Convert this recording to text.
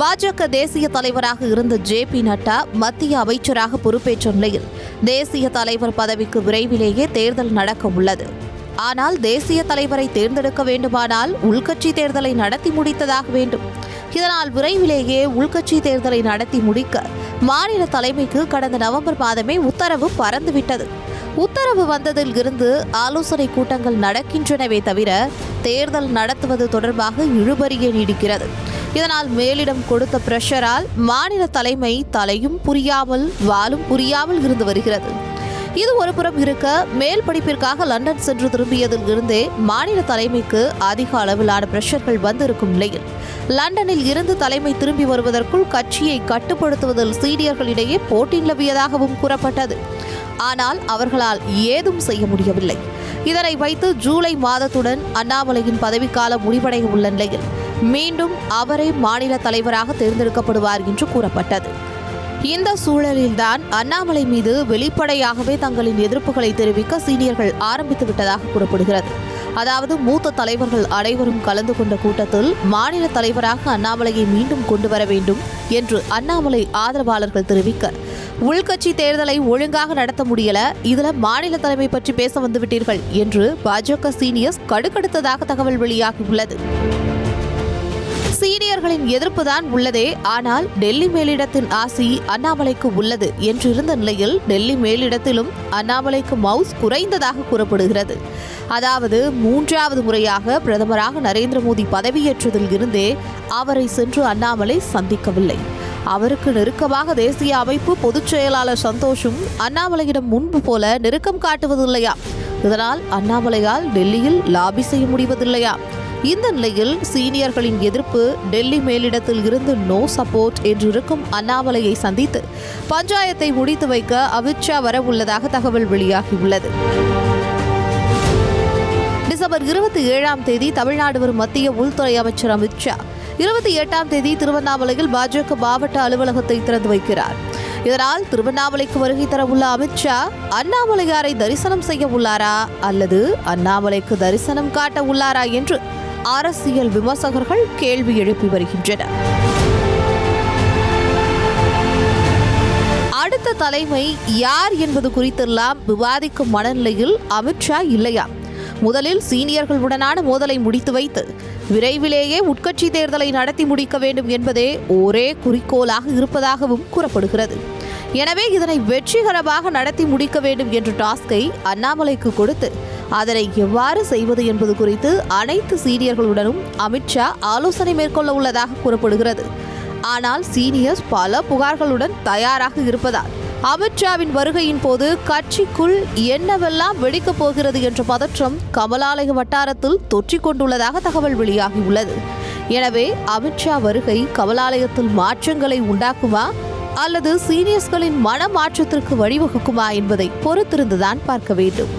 பாஜக தேசிய தலைவராக இருந்த ஜே.பி. நட்டா மத்திய அமைச்சராக பொறுப்பேற்ற நிலையில் தேசிய தலைவர் பதவிக்கு விரைவிலேயே தேர்தல் நடக்க உள்ளது. ஆனால் தேசிய தலைவரை தேர்ந்தெடுக்க வேண்டுமானால் உள்கட்சி தேர்தலை நடத்தி முடித்ததாக வேண்டும். இதனால் விரைவிலேயே உள்கட்சி தேர்தலை நடத்தி முடிக்க மாநில தலைமைக்கு கடந்த நவம்பர் மாதமே உத்தரவு பறந்துவிட்டது. உத்தரவு வந்ததில் இருந்து ஆலோசனை கூட்டங்கள் நடக்கின்றனவே தவிர தேர்தல் நடத்துவது தொடர்பாக இழுபறியே நீடிக்கிறது. இதனால் மேலிடம் கொடுத்த பிரஷரால் மாநில தலைமை தலையும் புரியாமல் வாலும் புரியாமல் இருந்து வருகிறது. இது ஒருபுறம் இருக்க மேல் படிப்பிற்காக லண்டன் சென்று திரும்பியதில் இருந்தே மாநில தலைமைக்கு அதிக அளவிலான பிரஷர்கள் வந்திருக்கும் நிலையில் லண்டனில் இருந்து தலைமை திரும்பி வருவதற்குள் கட்சியை கட்டுப்படுத்துவதில் சீனியர்களிடையே போட்டி நிலவியதாகவும் கூறப்பட்டது. ஆனால் அவர்களால் ஏதும் செய்ய முடியவில்லை. இதனை வைத்து ஜூலை மாதத்துடன் அண்ணாமலையின் பதவிக்காலம் முடிவடைய உள்ள நிலையில் மீண்டும் அவரே மாநில தலைவராக தேர்ந்தெடுக்கப்படுவார் என்று கூறப்பட்டது. இந்த சூழலில்தான் அண்ணாமலை மீது வெளிப்படையாகவே தங்களின் எதிர்ப்புகளை தெரிவிக்க சீனியர்கள் ஆரம்பித்து விட்டதாக கூறப்படுகிறது. அதாவது மூத்த தலைவர்கள் அனைவரும் கலந்து கொண்ட கூட்டத்தில் மாநில தலைவராக அண்ணாமலையை மீண்டும் கொண்டு வர வேண்டும் என்று அண்ணாமலை ஆதரவாளர்கள் தெரிவிக்க, உள்கட்சி தேர்தலை ஒழுங்காக நடத்த முடியல, இதுல மாநில தலைமை பற்றி பேச வந்துவிட்டீர்கள் என்று பாஜக சீனியர்ஸ் கடுக்கடுத்ததாக தகவல் வெளியாகியுள்ளது. சீனியர்களின் எதிர்ப்பு தான் உள்ளதே, ஆனால் டெல்லி மேலிடத்தின் ஆசி அண்ணாமலைக்கு உள்ளது என்றிருந்த நிலையில் டெல்லி மேலிடத்திலும் அண்ணாமலைக்கு மவுஸ் குறைந்ததாக கூறப்படுகிறது. அதாவது 3வது முறையாக பிரதமராக நரேந்திர மோடி பதவியேற்றதில் இருந்தே அவரை சென்று அண்ணாமலை சந்திக்கவில்லை. அவருக்கு நெருக்கமாக தேசிய அமைப்பு பொதுச் செயலாளர் சந்தோஷும் அண்ணாமலையிடம் முன்பு போல நெருக்கம் காட்டுவதில்லையா? இதனால் அண்ணாமலையால் டெல்லியில் லாபி செய்ய முடிவதில்லையா? இந்த நிலையில் சீனியர்களின் எதிர்ப்பு டெல்லி மேலிடத்தில் இருந்து நோ சப்போர்ட் என்றிருக்கும் அண்ணாமலையை சந்தித்து பஞ்சாயத்தை முடித்து வைக்க அமித்ஷா வர உள்ளதாக தகவல் வெளியாகியுள்ளது. டிசம்பர் 27ஆம் தேதி தமிழ்நாடு வரும் மத்திய உள்துறை அமைச்சர் அமித்ஷா 28ஆம் தேதி திருவண்ணாமலையில் பாஜக மாவட்ட அலுவலகத்தை திறந்து வைக்கிறார். இதனால் திருவண்ணாமலைக்கு வருகை தரவுள்ள அமித்ஷா அண்ணாமலையாரை தரிசனம் செய்ய உள்ளாரா அல்லது அண்ணாமலைக்கு தரிசனம் காட்ட உள்ளாரா என்று அரசியல் விமர்சகர்கள் கேள்வி எழுப்பி வருகின்றனர். அடுத்த தலைமை யார் என்பது குறித்தெல்லாம் விவாதிக்கும் மனநிலையில் அமித்ஷா இல்லையா? முதலில் சீனியர்களுடனான மோதலை முடித்து வைத்து விரைவிலேயே உட்கட்சி தேர்தலை நடத்தி முடிக்க வேண்டும் என்பதே ஒரே குறிக்கோளாக இருப்பதாகவும் கூறப்படுகிறது. எனவே இதனை வெற்றிகரமாக நடத்தி முடிக்க வேண்டும் என்ற டாஸ்கை அண்ணாமலைக்கு கொடுத்து அதனை எவ்வாறு செய்வது என்பது குறித்து அனைத்து சீனியர்களுடனும் அமித்ஷா ஆலோசனை மேற்கொள்ள உள்ளதாக கூறப்படுகிறது. ஆனால் சீனியர்ஸ் பல புகார்களுடன் தயாராக இருப்பதால் அமித்ஷாவின் வருகையின் போது கட்சிக்குள் என்னவெல்லாம் வெடிக்கப் போகிறது என்ற பதற்றம் கமலாலய வட்டாரத்தில் தொற்றிக் கொண்டுள்ளதாக தகவல் வெளியாகியுள்ளது. எனவே அமித்ஷா வருகை கமலாலயத்தில் மாற்றங்களை உண்டாக்குமா அல்லது சீனியர்ஸ்களின் மன மாற்றத்திற்கு வழிவகுக்குமா என்பதை பொறுத்திருந்துதான் பார்க்க வேண்டும்.